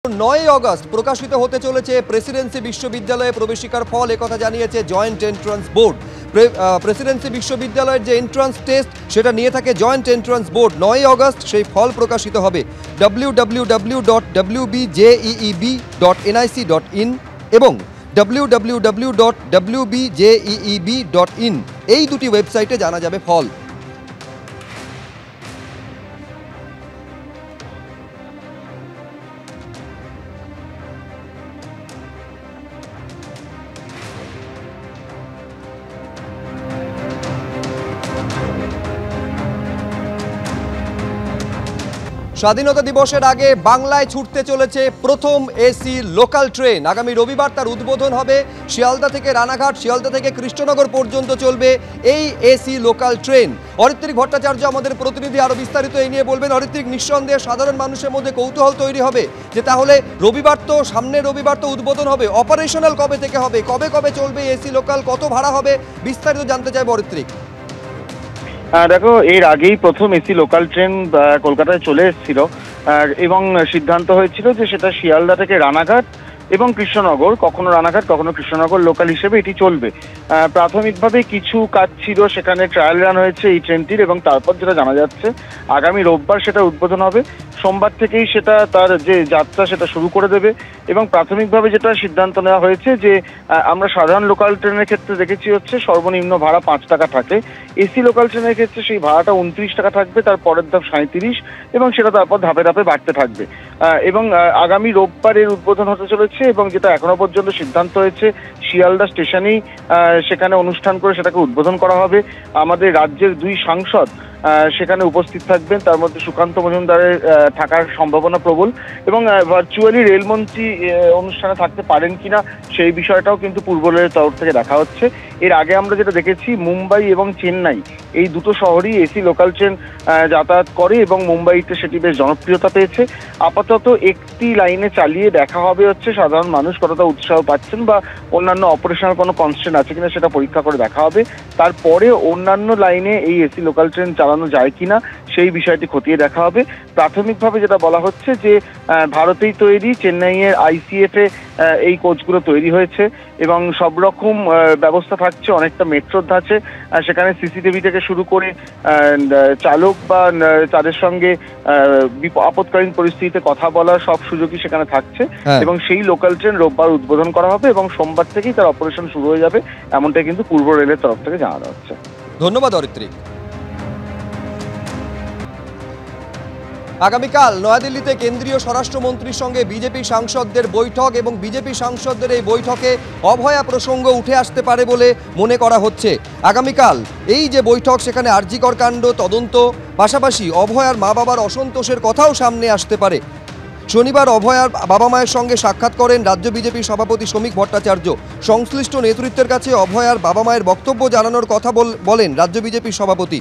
9 August প্রকাশিত হতে চলেছে প্রেসিডেন্সি বিশ্ববিদ্যালয়ে প্রবেশিকার ফল একথা জানিয়েছে জয়েন্ট এন্ট্রান্স বোর্ড। প্রেসিডেন্সি বিশ্ববিদ্যালয়ের যে এন্ট্রান্স টেস্ট সেটা নিয়ে থাকে জয়েন্ট এন্ট্রান্স বোর্ড। 9 অগস্ট সেই ফল প্রকাশিত হবে। www.wbjeeb.nic.in এবং www.wbjeeb.in এই দুটি ওয়েবসাইটে জানা যাবে ফল। স্বাধীনতা দিবসের আগে বাংলায় ছুটতে চলেছে প্রথম এসি লোকাল ট্রেন। আগামী রবিবার তার উদ্বোধন হবে। শিয়ালদা থেকে রানাঘাট, শিয়ালদা থেকে কৃষ্ণনগর পর্যন্ত চলবে এই AC local train. Aritrik Bhattacharya আমাদের প্রতিনিধি আরো বিস্তারিত এই নিয়ে বলবেন। অরিত্রিক, নিঃসন্দেহে সাধারণ মানুষের মধ্যে কৌতূহল তৈরি হবে যে তাহলে সামনের রবিবার তো উদ্বোধন হবে, অপারেশনাল কবে থেকে হবে, কবে কবে চলবে এসি লোকাল, কত ভাড়া হবে, বিস্তারিত জানতে চাইব অরিত্রিক। দেখো, এর আগেই প্রথম এসি লোকাল ট্রেন কলকাতায় চলে এসেছিল এবং সিদ্ধান্ত হয়েছিল যে সেটা শিয়ালদা থেকে রানাঘাট এবং কৃষ্ণনগর, কখনো রানাঘাট কখনো কৃষ্ণনগর লোকাল হিসেবে এটি চলবে। প্রাথমিকভাবে কিছু কাজ ছিল, সেখানে ট্রায়াল রান হয়েছে এই ট্রেনটির এবং তারপর যেটা জানা যাচ্ছে আগামী রোববার সেটা উদ্বোধন হবে। সোমবার থেকেই সেটা তার যে যাত্রা সেটা শুরু করে দেবে এবং প্রাথমিকভাবে যেটা সিদ্ধান্ত নেওয়া হয়েছে যে আমরা সাধারণ লোকাল ট্রেনের ক্ষেত্রে দেখেছি হচ্ছে সর্বনিম্ন ভাড়া 5 টাকা থাকে। এসি লোকাল ট্রেনের ক্ষেত্রে সেই ভাড়াটা 29 টাকা থাকবে, তার পরের ধাপ 37 এবং সেটা তারপর ধাপে ধাপে বাড়তে থাকবে। এবং আগামী রোববার এর উদ্বোধন হতে চলেছে এবং যেটা এখনো পর্যন্ত সিদ্ধান্ত হয়েছে শিয়ালদা স্টেশনেই সেখানে অনুষ্ঠান করে সেটাকে উদ্বোধন করা হবে। আমাদের রাজ্যের 2 সাংসদ সেখানে উপস্থিত থাকবেন, তার মধ্যে সুকান্ত মজুমদারের থাকার সম্ভাবনা প্রবল এবং ভার্চুয়ালি রেলমন্ত্রী অনুষ্ঠানে থাকতে পারেন কিনা সেই বিষয়টাও কিন্তু পূর্ব রেলের তরফ থেকে দেখা হচ্ছে। এর আগে আমরা যেটা দেখেছি মুম্বাই এবং চেন্নাই এই দুটো শহরই এসি লোকাল ট্রেন যাতায়াত করে এবং মুম্বাইতে সেটি বেশ জনপ্রিয়তা পেয়েছে। আপাতত একটি লাইনে চালিয়ে দেখা হবে হচ্ছে সাধারণ মানুষ কতটা উৎসাহ পাচ্ছেন বা অন্যান্য অপারেশনাল কোনো কনস্ট্রেন্ট আছে কিনা সেটা পরীক্ষা করে দেখা হবে। তারপরে অন্যান্য লাইনে এই এসি লোকাল ট্রেন চালানো যায় কিনা সেই বিষয়টি খতিয়ে দেখা হবে। প্রাথমিকভাবে যেটা বলা হচ্ছে যে ভারতেই তৈরি, চেন্নাইয়ের ICF এ এই কোচগুলো তৈরি হয়েছে এবং সব রকম ব্যবস্থা থাকছে, অনেকটা মেট্রোর ধাঁচে। সেখানে সিসিটিভি থেকে শুরু করে চালক বা তাদের সঙ্গে আপৎকালীন পরিস্থিতিতে কথা বলার সব সুযোগই সেখানে থাকছে এবং সেই লোকাল ট্রেন রোববার উদ্বোধন করা হবে এবং সোমবার থেকেই তার অপারেশন শুরু হয়ে যাবে, এমনটাই কিন্তু পূর্ব রেলের তরফ থেকে জানানো হচ্ছে। ধন্যবাদ অরিত্রিক। আগামীকাল নয়াদিল্লিতে কেন্দ্রীয় স্বরাষ্ট্রমন্ত্রীর সঙ্গে বিজেপি সাংসদদের বৈঠক এবং বিজেপি সাংসদদের এই বৈঠকে অভয়া প্রসঙ্গ উঠে আসতে পারে বলে মনে করা হচ্ছে। আগামীকাল এই যে বৈঠক সেখানে আরজিকর কাণ্ড তদন্ত, পাশাপাশি অভয়ার মা বাবার অসন্তোষের কথাও সামনে আসতে পারে। শনিবার অভয়ার বাবা মায়ের সঙ্গে সাক্ষাৎ করেন রাজ্য বিজেপি সভাপতি শ্রমিক ভট্টাচার্য। সংশ্লিষ্ট নেতৃত্বের কাছে অভয়ার বাবা মায়ের বক্তব্য জানানোর কথা বলেন রাজ্য বিজেপি সভাপতি।